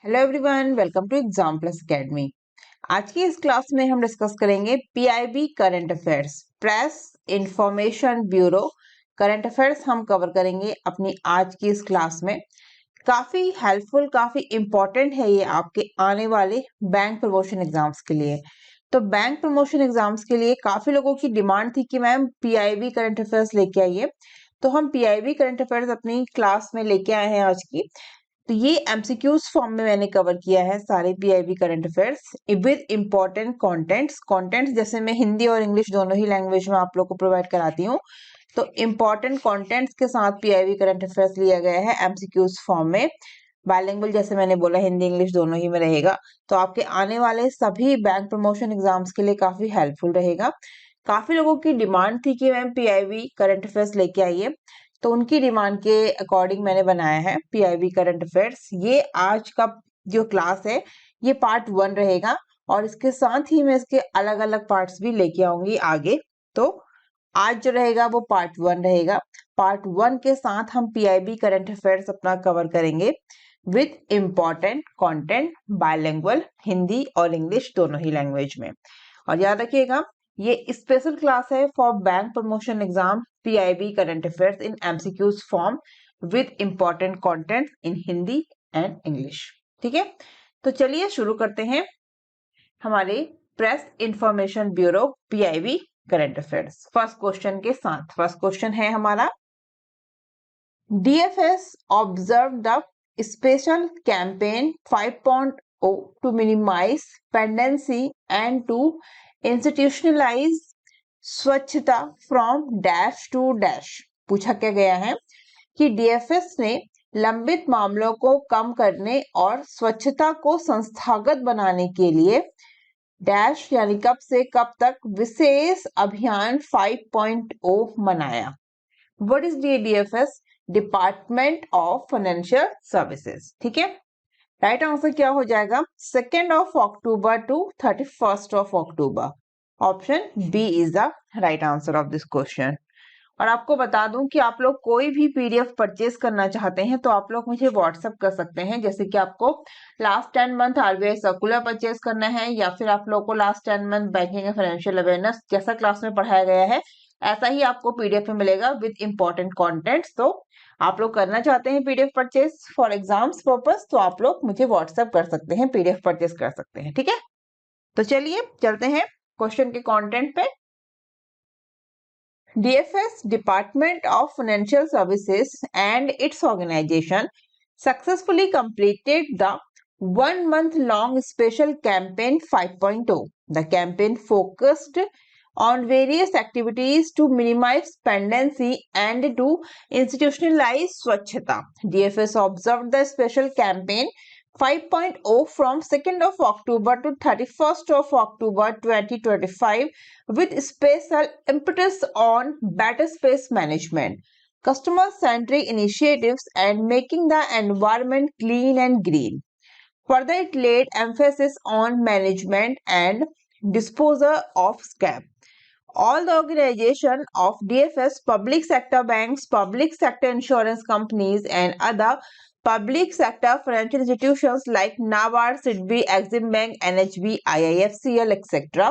Hello everyone, welcome to exam plus academy. आज की इस क्लास में हम डिस्कस करेंगे PIB current affairs, press information bureau current affairs हम कवर करेंगे अपनी आज की इस क्लास में। काफी हेल्पफुल, काफी इंपॉर्टेंट है ये आपके आने वाले बैंक प्रमोशन एग्जाम्स के लिए। तो बैंक प्रमोशन एग्जाम्स के लिए काफी लोगों की डिमांड थी कि मैम पीआईबी करंट अफेयर्स लेके आइए, तो हम पीआईबी करंट अफेयर्स अपनी क्लास में लेके आए हैं आज की। तो ये एमसीक्यूज फॉर्म में मैंने कवर किया है सारे PIB current affairs with important contents जैसे मैं हिंदी और इंग्लिश दोनों ही लैंग्वेज में आप लोग को प्रोवाइड कराती हूँ। तो इंपॉर्टेंट कंटेंट्स के साथ पीआईबी करंट अफेयर्स लिया गया है एमसीक्यूज फॉर्म में। बाइलिंगुअल जैसे मैंने बोला, हिंदी इंग्लिश दोनों ही में रहेगा, तो आपके आने वाले सभी बैंक प्रमोशन एग्जाम्स के लिए काफी हेल्पफुल रहेगा। काफी लोगों की डिमांड थी कि मैम पीआईबी करंट अफेयर्स लेके आइए, तो उनकी डिमांड के अकॉर्डिंग मैंने बनाया है पीआईबी करंट अफेयर्स। ये आज का जो क्लास है ये पार्ट 1 रहेगा और इसके साथ ही मैं इसके अलग अलग पार्ट्स भी लेके आऊंगी आगे। तो आज जो रहेगा वो पार्ट 1 रहेगा। पार्ट 1 के साथ हम पीआईबी करंट अफेयर्स अपना कवर करेंगे with important content, bilingual Hindi और इंग्लिश दोनों ही लैंग्वेज में। और याद रखिएगा, ये स्पेशल क्लास है for bank promotion exam PIB current affairs in MCQs form with important content in Hindi and English. ठीक है, तो चलिए शुरू करते हैं हमारे press information bureau PIB current affairs first question के साथ। फर्स्ट क्वेश्चन है हमारा, DFS observed the special campaign 5.0 to minimize pendency and to institutionalize स्वच्छता फ्रॉम डैश टू डैश। पूछा क्या गया है कि डीएफएस ने लंबित मामलों को कम करने और स्वच्छता को संस्थागत बनाने के लिए डैश यानी कब से कब तक विशेष अभियान 5.0 मनाया। What is DFS? Department of financial services. ठीक है, राइट आंसर क्या हो जाएगा? 2 October to 31 October. Option B is the right answer of this question. और आपको बता दूं कि आप लोग कोई भी पीडीएफ परचेज करना चाहते हैं तो आप लोग मुझे व्हाट्सएप कर सकते हैं। जैसे कि आपको last 10 month RBI circular purchase करना है, या फिर आप लोग को last 10 month banking and financial awareness जैसा क्लास में पढ़ाया गया है ऐसा ही आपको पीडीएफ में मिलेगा विद इंपॉर्टेंट कंटेंट्स। तो आप लोग करना चाहते हैं PDF purchase for exams purpose, तो आप लोग मुझे व्हाट्सएप कर सकते हैं, पीडीएफ परचेज कर सकते हैं। ठीक है, तो चलिए चलते हैं क्वेश्चन के कंटेंट पे। DFS, Department of Financial Services, and its organization successfully completed the 1 month long special campaign 5.0. The campaign focused on various activities to minimize pendency and to institutionalize Swachhata. DFS observed the special campaign 5.0 from 2nd of October to 31st of October 2025 with special impetus on better space management, customer-centric initiatives, and making the environment clean and green. Further, it laid emphasis on management and disposal of scrap. All the organization of DFS, public sector banks, public sector insurance companies, and other public sector financial institutions like NABARD, SIDBI, Exim Bank, NHB, IIFCL, etc.,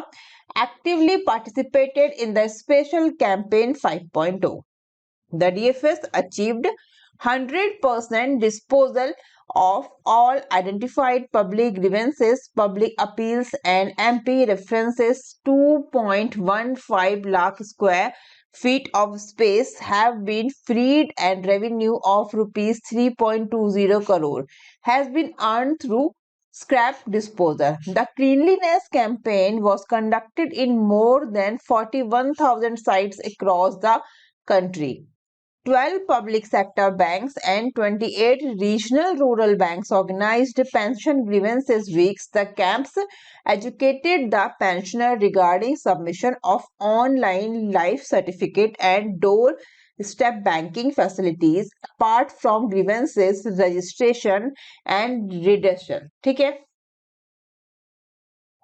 actively participated in the special campaign 5.0. The DFS achieved 100% disposal of all identified public grievances, public appeals, and MP references. 2.15 lakh square feet of space have been freed and revenue of rupees 3.20 crore has been earned through scrap disposal. The cleanliness campaign was conducted in more than 41,000 sites across the country. 12 public sector banks and 28 regional rural banks organized pension grievances weeks. The camps educated the pensioner regarding submission of online life certificate and door-step banking facilities apart from grievances registration and redemption. ठीक है?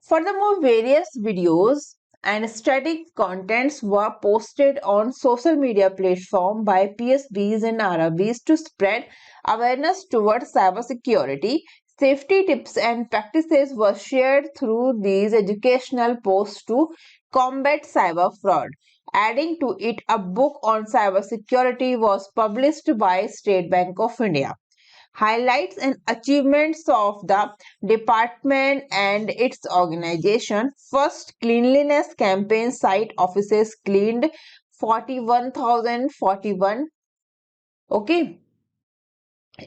Furthermore, various videos and static contents were posted on social media platforms by PSBs and RRBs to spread awareness towards cybersecurity, Safety tips and practices were shared through these educational posts to combat cyber fraud. Adding to it, a book on cybersecurity was published by State Bank of India. Highlights and achievements of the department and its organization. First, cleanliness campaign site offices cleaned 41,041. Okay.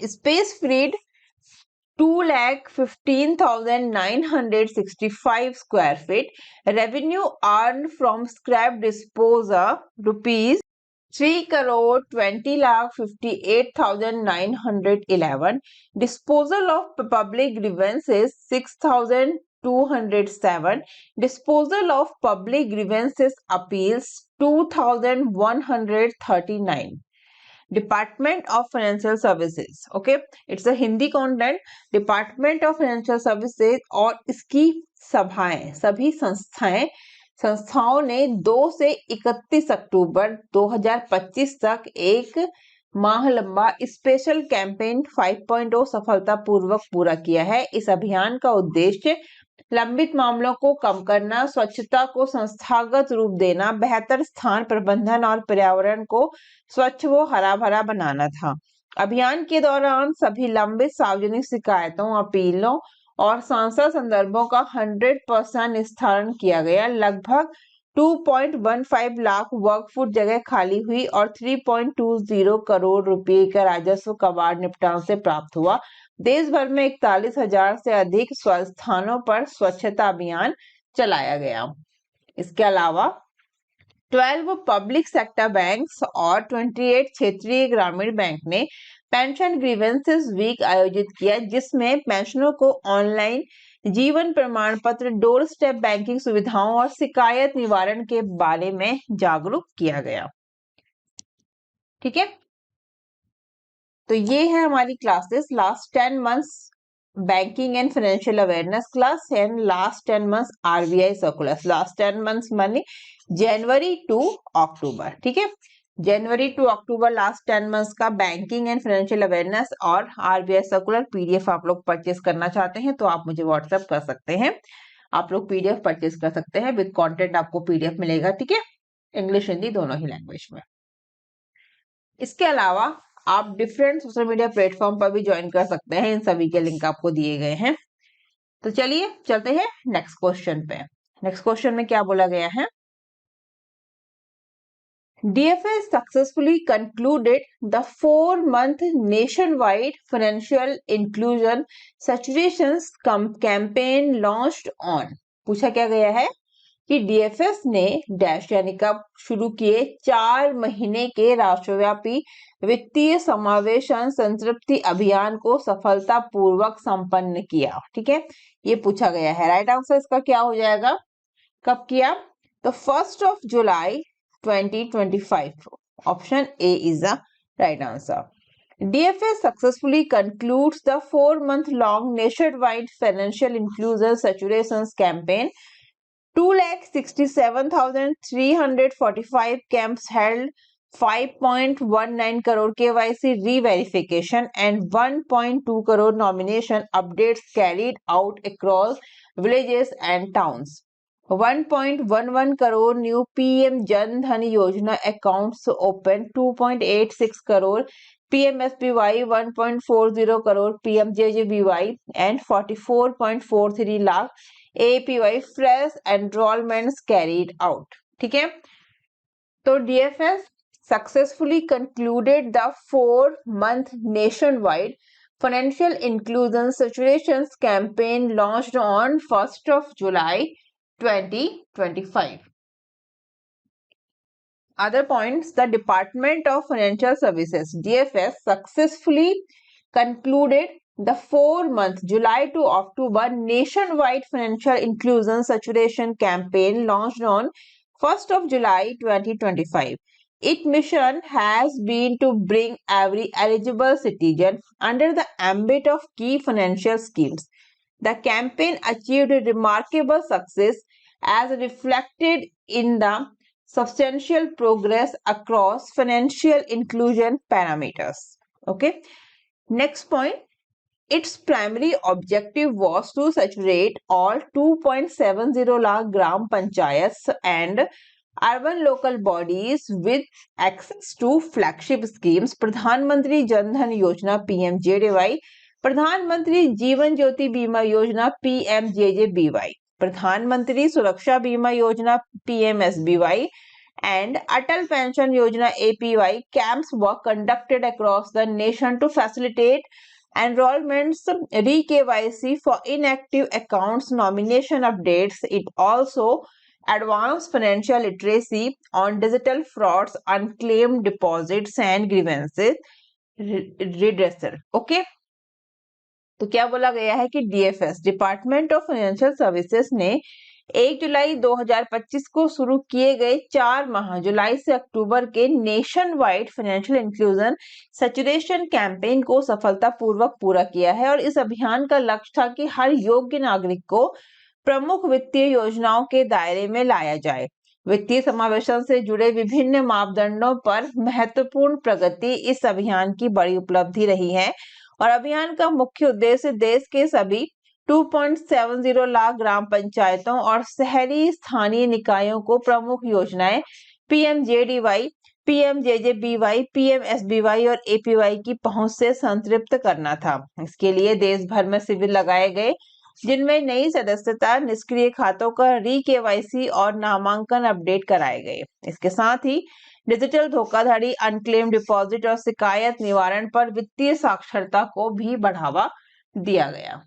Space freed 2,15,965 square feet. Revenue earned from scrap disposal rupees 3 crore 20 lakh 58,911. Disposal of public grievances 6,207. Disposal of public grievances appeals 2,139. Department of Financial Services. Okay, it's a Hindi content. Department of financial services और इसकी सभाएं, सभी संस्थाओं ने 2 से 31 अक्टूबर 2025 तक एक माह लंबा स्पेशल कैंपेन 5.0 सफलतापूर्वक पूरा किया है. इस अभियान का उद्देश्य लंबित मामलों को कम करना, स्वच्छता को संस्थागत रूप देना, बेहतर स्थान प्रबंधन और पर्यावरण को स्वच्छ व हरा भरा बनाना था. अभियान के दौरान सभी लंबित सार्वजनिक शिकायतों, अपीलों और सांसद संदर्भों का 100% निस्तारण किया गया. लगभग 2.15 लाख वर्ग फुट जगह खाली हुई और 3.20 करोड़ रुपए का राजस्व कबाड़ निपटान से प्राप्त हुआ. देश भर में 41,000 से अधिक स्थानों पर स्वच्छता अभियान चलाया गया. इसके अलावा 12 पब्लिक सेक्टर बैंक्स और 28 क्षेत्रीय ग्रामीण बैंक ने पेंशन ग्रीवेंसेस वीक आयोजित किया, जिसमें पेंशनरों को ऑनलाइन जीवन प्रमाण पत्र, डोर स्टेप बैंकिंग सुविधाओं और शिकायत निवारण के बारे में जागरूक किया गया. ठीक है, तो ये है हमारी classes. Last 10 months banking and financial awareness class and last 10 months RBI circular. Last 10 months माने जनवरी टू अक्टूबर. ठीक है, जनवरी टू अक्टूबर लास्ट 10 मंथ्स का बैंकिंग एंड फाइनेंशियल अवेयरनेस और आरबीआई सर्कुलर पीडीएफ आप लोग परचेस करना चाहते हैं तो आप मुझे व्हाट्सएप कर सकते हैं. आप लोग पीडीएफ परचेस कर सकते हैं, विद कंटेंट आपको पीडीएफ मिलेगा. ठीक है, इंग्लिश हिंदी दोनों ही लैंग्वेज में. इसके अलावा आप डिफरेंट सोशल मीडिया प्लेटफॉर्म पर भी ज्वाइन कर सकते हैं. इन सभी के लिंक आपको दिए गए हैं. तो चलिए चलते हैं नेक्स्ट क्वेश्चन पे. नेक्स्ट क्वेश्चन में क्या बोला गया है? DFS successfully concluded the 4-month nationwide financial inclusion saturation campaign launched on. पूछा क्या गया है कि DFS ने डैश यानी कब शुरू किए 4 महीने के राष्ट्रव्यापी वित्तीय समावेशन संतृप्ति अभियान को सफलतापूर्वक संपन्न किया. ठीक है, ये पूछा गया है. राइट आंसर इसका क्या हो जाएगा? कब किया? तो 1st of July 2025. Option A is the right answer. DFS successfully concludes the 4-month-long nationwide financial inclusion saturation campaign. 2,67,345 camps held 5.19 crore KYC re-verification and 1.2 crore nomination updates carried out across villages and towns. 1.11 crore new PM Jan Dhan Yojana accounts opened. 2.86 crore PMSBY, 1.40 crore PMJJBY and 44.43 lakh APY fresh enrollments carried out. ठीक है, तो DFS successfully concluded the 4-month nationwide financial inclusion saturation campaign launched on 1st of July 2025. Other points: the Department of Financial Services DFS successfully concluded the 4-month July to October nationwide financial inclusion saturation campaign launched on 1st of July 2025. Its mission has been to bring every eligible citizen under the ambit of key financial schemes. The campaign achieved remarkable success as reflected in the substantial progress across financial inclusion parameters. Okay. Next point, Its primary objective was to saturate all 2.70 lakh gram panchayats and urban local bodies with access to flagship schemes Pradhan Mantri Jan Dhan Yojana PMJDY, Pradhan Mantri Jeevan Jyoti Bima Yojana PMJJBY, Pradhan Mantri Suraksha Bima Yojana PMSBY, and Atal Pension Yojana APY. Camps were conducted across the nation to facilitate enrollments, re-KYC for inactive accounts, nomination updates. It also advanced financial literacy on digital frauds, unclaimed deposits and grievances redressal. Okay, तो क्या बोला गया है कि DFS department of financial services ने 1 जुलाई 2025 को शुरू किए गए 4 माह जुलाई से अक्टूबर के nation wide financial inclusion saturation campaign को सफलतापूर्वक पूरा किया है और इस अभियान का लक्ष्य था कि हर योग्य नागरिक को प्रमुख वित्तीय योजनाओं के दायरे में लाया जाए। वित्तीय समावेशन से जुड़े विभिन्न मापदंडों पर महत्वपूर्ण प्रगति इस अभियान की बड़ी उपलब्धि रही है और अभियान का मुख्य उद्देश्य देश के सभी 2.70 लाख ग्राम पंचायतों और शहरी स्थानीय निकायों को प्रमुख योजनाएं पीएमजेडीवाई, पीएमजेजेबीवाई, पीएमएसबीवाई और एपीवाई की पहुंच से संतृप्त करना था। इसके लिए देश भर में शिविर लगाए गए जिनमें नई सदस्यता, निष्क्रिय खातों का री-केवाईसी और नामांकन अपडेट कराए गए। इसके साथ ही डिजिटल धोखाधड़ी, अनक्लेम डिपॉजिट और शिकायत निवारण पर वित्तीय साक्षरता को भी बढ़ावा दिया गया।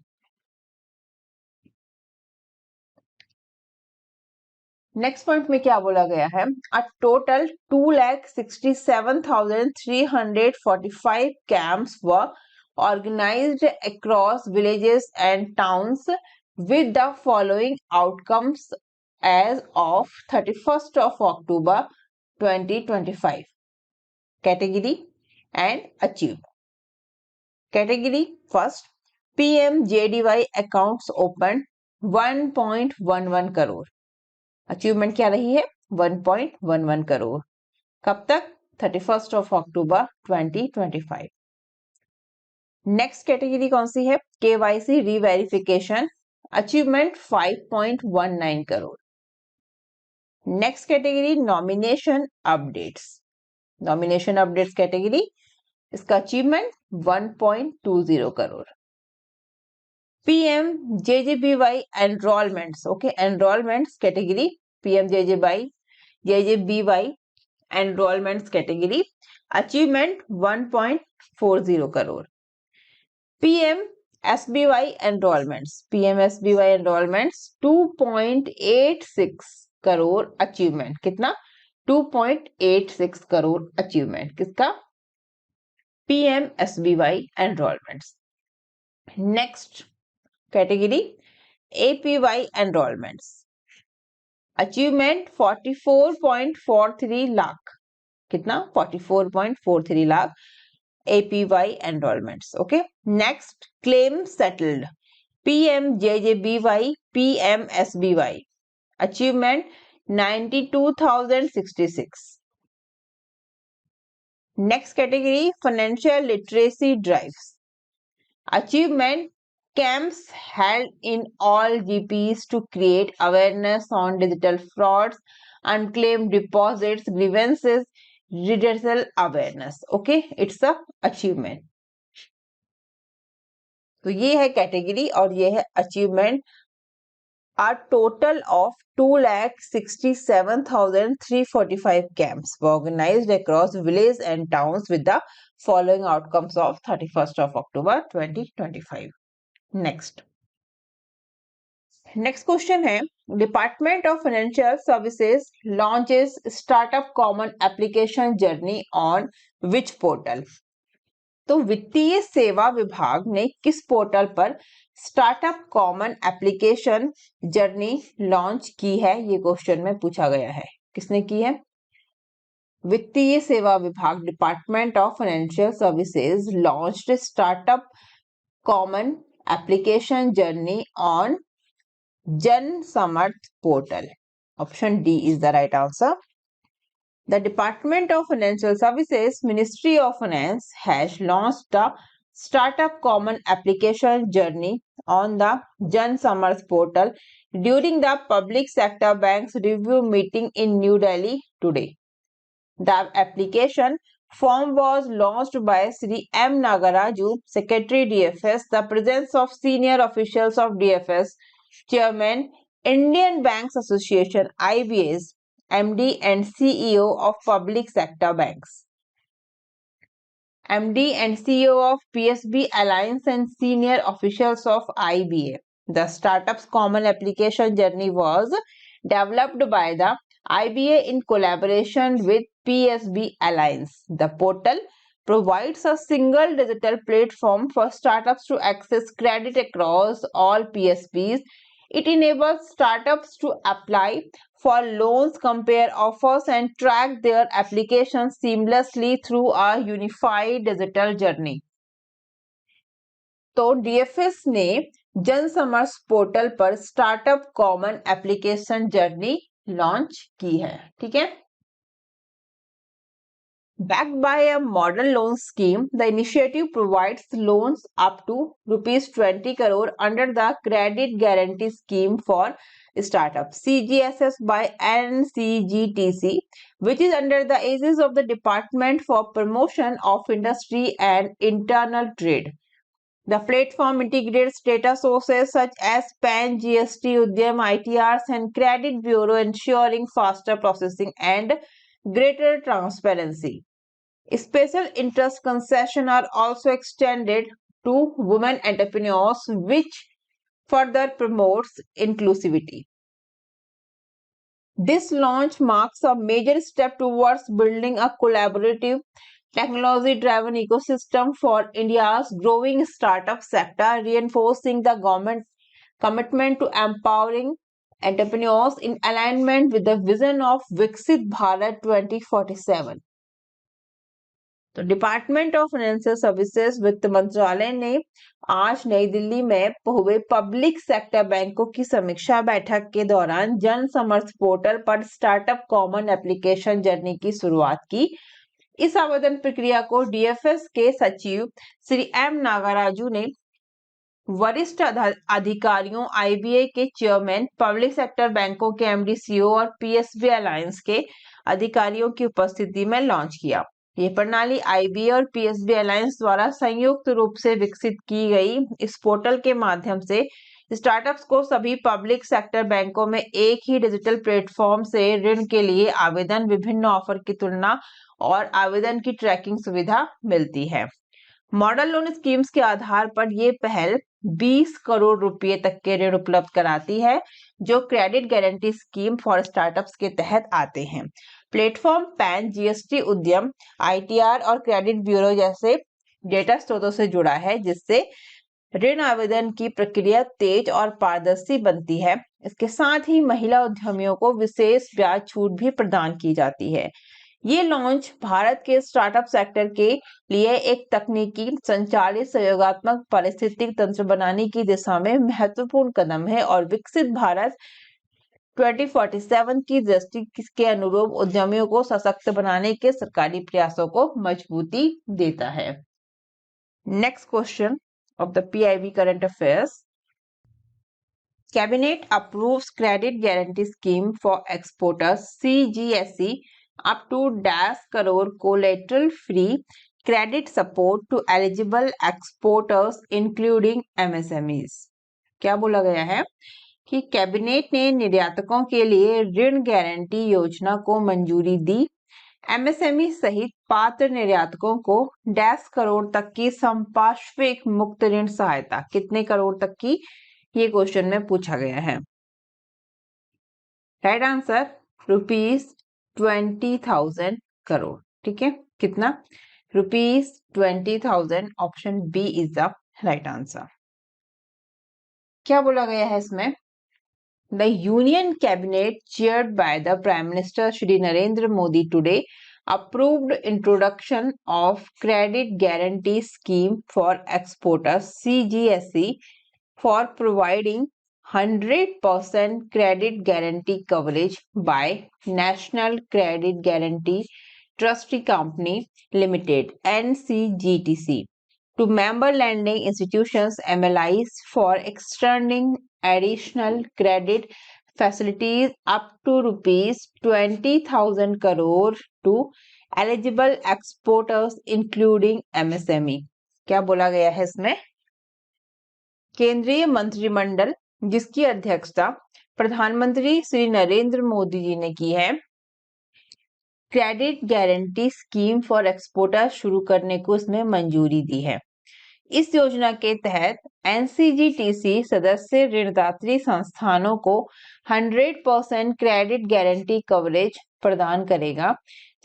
नेक्स्ट पॉइंट में क्या बोला गया है? A total 2,67,345 camps were organized across villages and towns with the following outcomes as of 31st of October 2025. Category and achievement. Category first, PMJDY accounts opened 1.11 crore. Achievement क्या रही है? 1.11 करोड़. कब तक? 31st of October 2025. Next category कौन सी है? KYC reverification, achievement 5.19 crore. Next category nomination updates. Nomination updates category, इसका achievement 1.20 crore. PMJJBY enrollments. Okay, enrollments category PMJJBY JJBY enrollments category, achievement 1.40 crore. PMSBY enrollments, PMSBY enrollments 2.86 crore achievement. कितना? 2.86 crore achievement. किसका? PMSBY enrollments. Next category APY enrollments. Achievement 44.43 lakh. कितना? 44.43 lakh APY enrollments. Okay. Next, claim settled. PMJJBY, PMSBY. Achievement 92,066. Next category, financial literacy drives. Achievement, camps held in all GPs to create awareness on digital frauds, unclaimed deposits, grievances, redressal awareness. Okay, it's a achievement. तो ये है category और ये है achievement. A total of 2,67,345 camps were organized across villages and towns with the following outcomes of 31st of October 2025. Next question है, department of financial services launches startup common application journey on which portal. तो वित्तीय सेवा विभाग ने किस portal पर startup common application journey launch की है? ये क्वेश्चन में पूछा गया है. किसने की है? वित्तीय सेवा विभाग, department of financial services launched startup common application journey on Jan Samarth portal. Option D is the right answer. The Department of Financial Services, Ministry of Finance has launched the startup common application journey on the Jan Samars portal during the Public Sector Bank's review meeting in New Delhi today. The application form was launched by Sri M. Nagaraju, Secretary DFS, the presence of senior officials of DFS, Chairman, Indian Banks Association IBAs, MD and CEO of Public Sector Banks. MD and CEO of PSB Alliance and senior officials of IBA. The startup's common application journey was developed by the IBA in collaboration with PSB Alliance. The portal provides a single digital platform for startups to access credit across all PSBs. It enables startups to apply for loans, compare offers, and track their applications seamlessly through a unified digital journey. तो DFS ने जन summers portal पर startup common application journey launch की है, ठीक है। Backed by a model loan scheme, the initiative provides loans up to rupees 20 crore under the Credit Guarantee Scheme for Startups (CGSS) by NCGTC, which is under the aegis of the Department for Promotion of Industry and Internal Trade. The platform integrates data sources such as PAN, GST, Udyam, ITRs, and Credit Bureau, ensuring faster processing and greater transparency. Special interest concessions are also extended to women entrepreneurs, which further promotes inclusivity. This launch marks a major step towards building a collaborative, technology-driven ecosystem for India's growing startup sector, reinforcing the government's commitment to empowering entrepreneurs in alignment with the vision of Viksit Bharat 2047. तो department of financial services वित्त मंत्रालय ने आज नई दिल्ली में हुए public sector बैंकों की समीक्षा बैठक के दौरान जन समर्थ पोर्टल पर स्टार्टअप कॉमन एप्लीकेशन जर्नी की शुरुआत की। इस आवेदन प्रक्रिया को डीएफएस के सचिव श्री एम नागराजू ने वरिष्ठ अधिकारियों, आईबीए के चेयरमैन, पब्लिक सेक्टर बैंकों के एमडी, सीईओ और पीएसबी अलायंस के अधिकारियों की उपस्थिति में लॉन्च किया। ये प्रणाली आईबीए और पीएसबी अलायंस द्वारा संयुक्त रूप से विकसित की गई। इस पोर्टल के माध्यम से स्टार्टअप्स को सभी पब्लिक सेक्टर बैंकों में एक ही डिजिटल प्लेटफॉर्म से ऋण के लिए आवेदन, विभिन्न ऑफर की तुलना और आवेदन की ट्रैकिंग सुविधा मिलती है। मॉडल लोन स्कीम्स के आधार पर यह पहल 20 करोड़ रुपए तक के ऋण उपलब्ध कराती है, जो credit guarantee scheme for startups के तहत आते हैं। प्लेटफॉर्म पैन, जीएसटी, उद्यम, आईटीआर और क्रेडिट ब्यूरो जैसे डेटा स्रोतों से जुड़ा है, जिससे ऋण आवेदन की प्रक्रिया तेज और पारदर्शी बनती है। इसके साथ ही महिला उद्यमियों को विशेष ब्याज छूट भी प्रदान की जाती है। ये लॉन्च भारत के स्टार्टअप सेक्टर के लिए एक तकनीकी संचालित सहयोगात्मक पारिस्थितिक तंत्र बनाने की दिशा में महत्वपूर्ण कदम है और विकसित भारत 2047 की दृष्टि के अनुरूप उद्यमियों को सशक्त बनाने के सरकारी प्रयासों को मजबूती देता है। Next question of the PIB current affairs. Cabinet approves credit guarantee scheme for exporters CGSE up to dash crore collateral free credit support to eligible exporters including MSMEs. क्या बोला गया है कि कैबिनेट ने निर्यातकों के लिए ऋण गारंटी योजना को मंजूरी दी। एमएसएमई सहित पात्र निर्यातकों को 10 करोड़ तक की संपार्श्विक मुक्त ऋण सहायता, कितने करोड़ तक की, ये क्वेश्चन में पूछा गया है। राइट आंसर ₹20,000 करोड़, ठीक है। कितना? ₹20,000। Option B is the right answer. क्या बोला गया है इसमें? The Union Cabinet, chaired by the Prime Minister Shri Narendra Modi today, approved introduction of Credit Guarantee Scheme for Exporters (CGSE) for providing 100% credit guarantee coverage by National Credit Guarantee Trustee Company Limited (NCGTC) to member lending institutions MLIs for extending additional credit facilities up to rupees 20,000 crore to eligible exporters including MSME। क्या बोला गया है इसमें? केंद्रीय मंत्रिमंडल जिसकी अध्यक्षता प्रधानमंत्री श्री नरेंद्र मोदी जी ने की है, credit guarantee scheme for exporter शुरू करने को इसमें मंजूरी दी है। इस योजना के तहत एनसीजीटीसी सदस्य ऋणदात्री संस्थानों को 100% क्रेडिट गारंटी कवरेज प्रदान करेगा,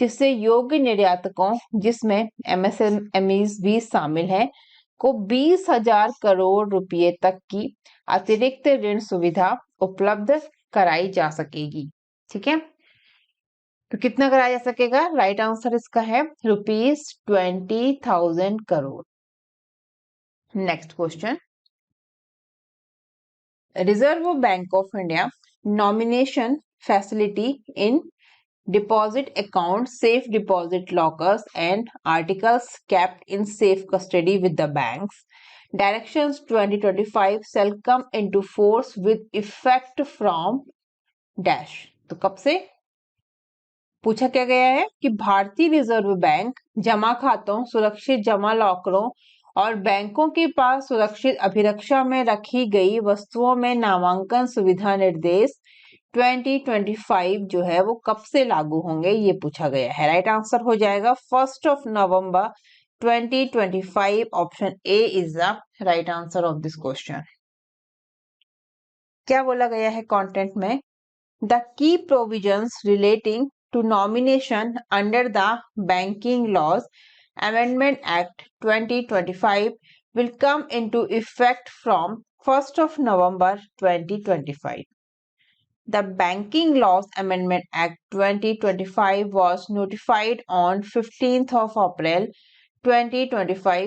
जिससे योग्य निर्यातकों जिसमें एमएसएमईज भी शामिल हैं को 20,000 करोड़ रुपए तक की अतिरिक्त ऋण सुविधा उपलब्ध कराई जा सकेगी। ठीक है, तो कितना कराया जा सकेगा? राइट आंसर इसका है ₹20,000 crore. Next question, reserve bank of India nomination facility in deposit accounts, safe deposit lockers and articles kept in safe custody with the banks. Directions 2025 shall come into force with effect from dash। तो कब से पूछा क्या गया है कि भारतीय reserve bank जमा खातों, सुरक्षित जमा लॉकरों और बैंकों के पास सुरक्षित अभिरक्षा में रखी गई वस्तुओं में नामांकन सुविधा निर्देश 2025 जो है वो कब से लागू होंगे, ये पूछा गया है। राइट आंसर हो जाएगा 1 नवंबर 2025। Option A is the right answer of this question. क्या बोला गया है कंटेंट में? The key provisions relating to nomination under the banking laws amendment act 2025 will come into effect from 1 November 2025. The Banking Laws Amendment Act 2025 was notified on 15th of April 2025.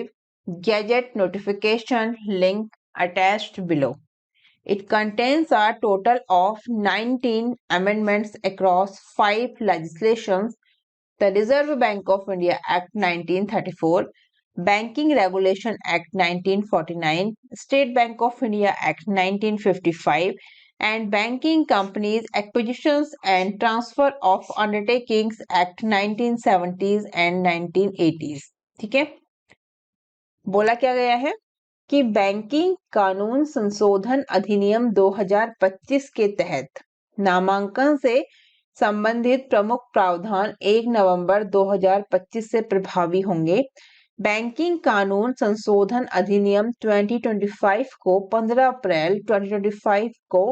Gazette notification link attached below. It contains a total of 19 amendments across 5 legislations: the Reserve Bank of India Act 1934, Banking Regulation Act 1949, State Bank of India Act 1955, and Banking Companies Acquisitions and Transfer of Undertakings Act 1970s and 1980s। ठीक है, बोला क्या गया है कि banking कानून संशोधन अधिनियम 2025 के तहत नामांकन से संबंधित प्रमुख प्रावधान 1 नवंबर 2025 से प्रभावी होंगे। बैंकिंग कानून संशोधन अधिनियम 2025 को 15 अप्रैल 2025 को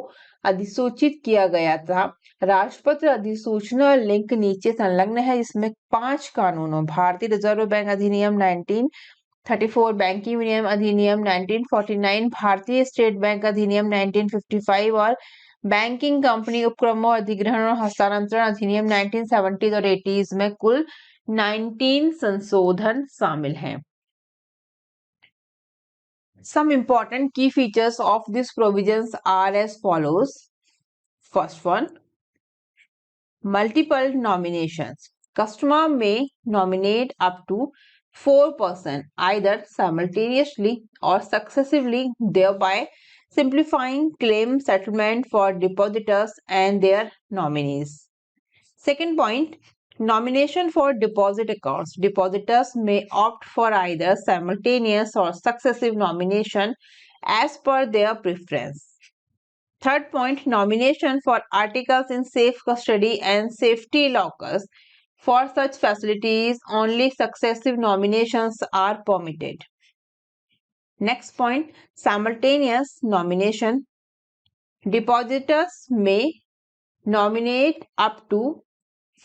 अधिसूचित किया गया था। राष्ट्रपति अधिसूचना लिंक नीचे संलग्न है, जिसमें 5 कानूनों भारतीय रिजर्व बैंक अधिनियम 1934, बैंकिंग विनियम अधिनियम 1949, भारतीय स्टेट बैंक अधिनियम 1955 और बैंकिंग कंपनी उपक्रमों अधिग्रहण और हस्तांतरण अधिनियम 1970 और 80s में कुल 19 संशोधन शामिल हैं। Some important key features of these provisions are as follows. First one, multiple nominations. Customer may nominate up to 4 persons either simultaneously or successively, thereby simplifying claim settlement for depositors and their nominees. Second point, nomination for deposit accounts. Depositors may opt for either simultaneous or successive nomination as per their preference. Third point, nomination for articles in safe custody and safety lockers. For such facilities, only successive nominations are permitted. Next point, simultaneous nomination. Depositors may nominate up to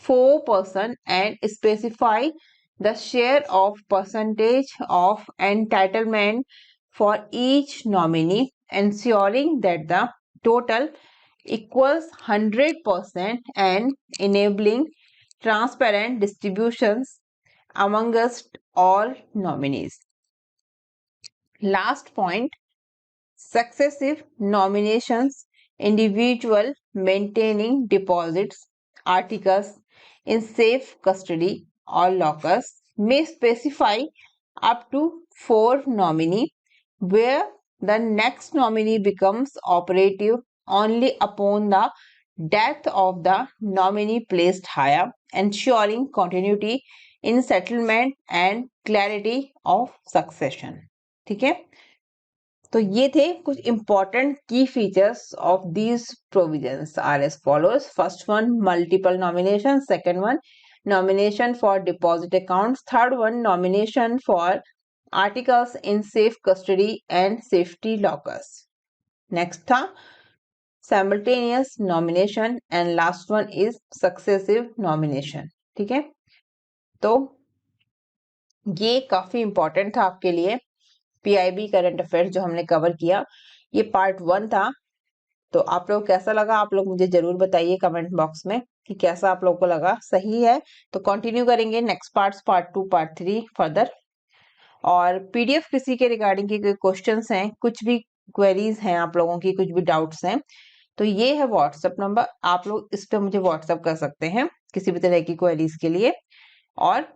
4 persons and specify the share of percentage of entitlement for each nominee, ensuring that the total equals 100% and enabling transparent distributions amongst all nominees. Last point, successive nominations. Individual maintaining deposits, articles in safe custody or lockers may specify up to 4 nominee, where the next nominee becomes operative only upon the death of the nominee placed higher, ensuring continuity in settlement and clarity of succession. ठीक है, तो ये थे कुछ important key features of these provisions are as follows. First one, multiple nomination. Second one, nomination for deposit accounts. Third one, nomination for articles in safe custody and safety lockers. Next था simultaneous nomination and last one is successive nomination. ठीक है, तो ये काफी important था आपके लिए. PIB current affairs जो हमने कवर किया, ये पार्ट 1 था. तो आप लोग कैसा लगा, आप लोग मुझे जरूर बताइए कमेंट बॉक्स में कि कैसा आप लोग को लगा. सही है तो कंटिन्यू करेंगे नेक्स्ट पार्ट 2 पार्ट 3 फर्दर. और पीडीएफ किसी के रिगार्डिंग के कोई क्वेश्चंस हैं, कुछ भी क्वेरीज हैं आप लोगों की, कुछ भी डाउट्स हैं, तो ये है व्हाट्सएप नंबर. आप लोग इस पे मुझे व्हाट्सएप कर सकते हैं किसी भी तरह की क्वेरीज के लिए. और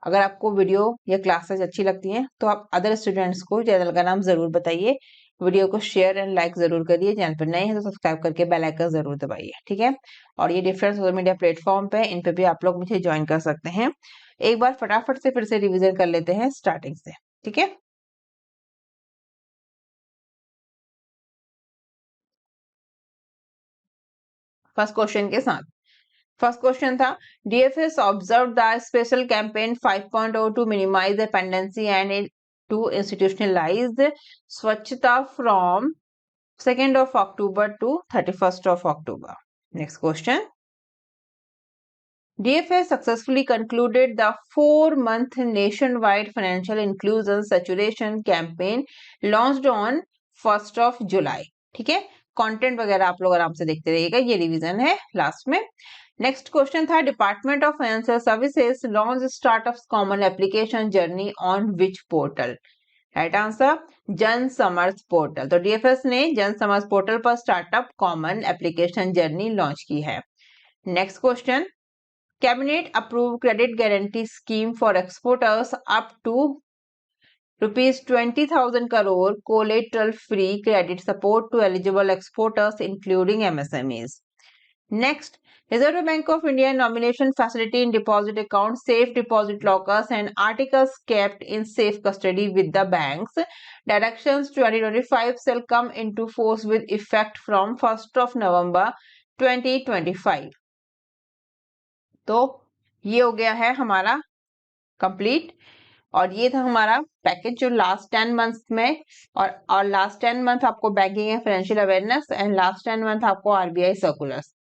अगर आपको वीडियो या क्लासेस अच्छी लगती हैं तो आप अदर स्टूडेंट्स को चैनल का नाम जरूर बताइए. वीडियो को शेयर एंड लाइक जरूर करिए. चैनल पर नए हैं तो सब्सक्राइब करके बेल आइकन जरूर दबाइए. ठीक है, और ये डिफरेंट सोशल मीडिया प्लेटफॉर्म पे, इन पे भी आप लोग मुझे ज्वाइन कर सकते हैं. एक बार फटाफट से फिर से रिवीजन कर लेते हैं स्टार्टिंग से. ठीक है, फर्स्ट क्वेश्चन के साथ. फर्स्ट क्वेश्चन था, DFS observed the special campaign 5.0 to minimize dependency and to institutionalize Swachhta from 2nd of October to 31st of October. Next question. DFS successfully concluded the 4-month nationwide financial inclusion saturation campaign launched on 1st of July. ठीक है, content वगैरह आप लोग आराम से देखते रहिएगा, ये रिवीजन है लास्ट में. नेक्स्ट क्वेश्चन था, department of financial services launch startup common application journey on which portal. Right answer, Jan Samarth portal. तो डीएफएस ने जन समर्थ पोर्टल पर startup common application journey launch की है. Next question, cabinet approve credit guarantee scheme for exporters up to ₹20,000 crore collateral free credit support to eligible exporters including MSMEs. Next, Reserve Bank of India nomination facility in deposit accounts, safe deposit lockers and articles kept in safe custody with the banks. Directions 2025 shall come into force with effect from 1st of November 2025. तो ये हो गया है हमारा complete. और ये था हमारा पैकेज जो लास्ट 10 मंथ में, और लास्ट 10 मंथ आपको banking and financial awareness and last 10 month आपको आरबीआई सर्कुलर्स.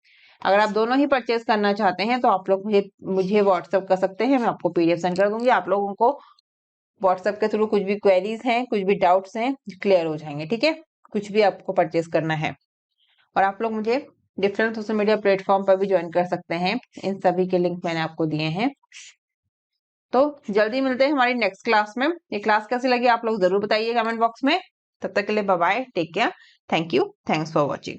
अगर आप दोनों ही परचेज करना चाहते हैं तो आप लोग मुझे व्हाट्सएप कर सकते हैं. मैं आपको पीडीएफ सेंड कर दूंगी. आप लोगों को व्हाट्सएप के थ्रू कुछ भी क्वेरीज हैं, कुछ भी डाउट्स हैं, क्लियर हो जाएंगे. ठीक है, कुछ भी आपको परचेज करना है. और आप लोग मुझे डिफरेंट सोशल मीडिया प्लेटफॉर्म पर भी ज्वाइन कर सकते हैं. इन सभी के लिंक मैंने आपको दिए हैं. तो जल्दी मिलते हैं हमारी नेक्स्ट क्लास में. ये क्लास कैसी लगी आप लोग जरूर बताइए कमेंट बॉक्स में. तब तक के लिए bye bye, take care, thank you, thanks for watching.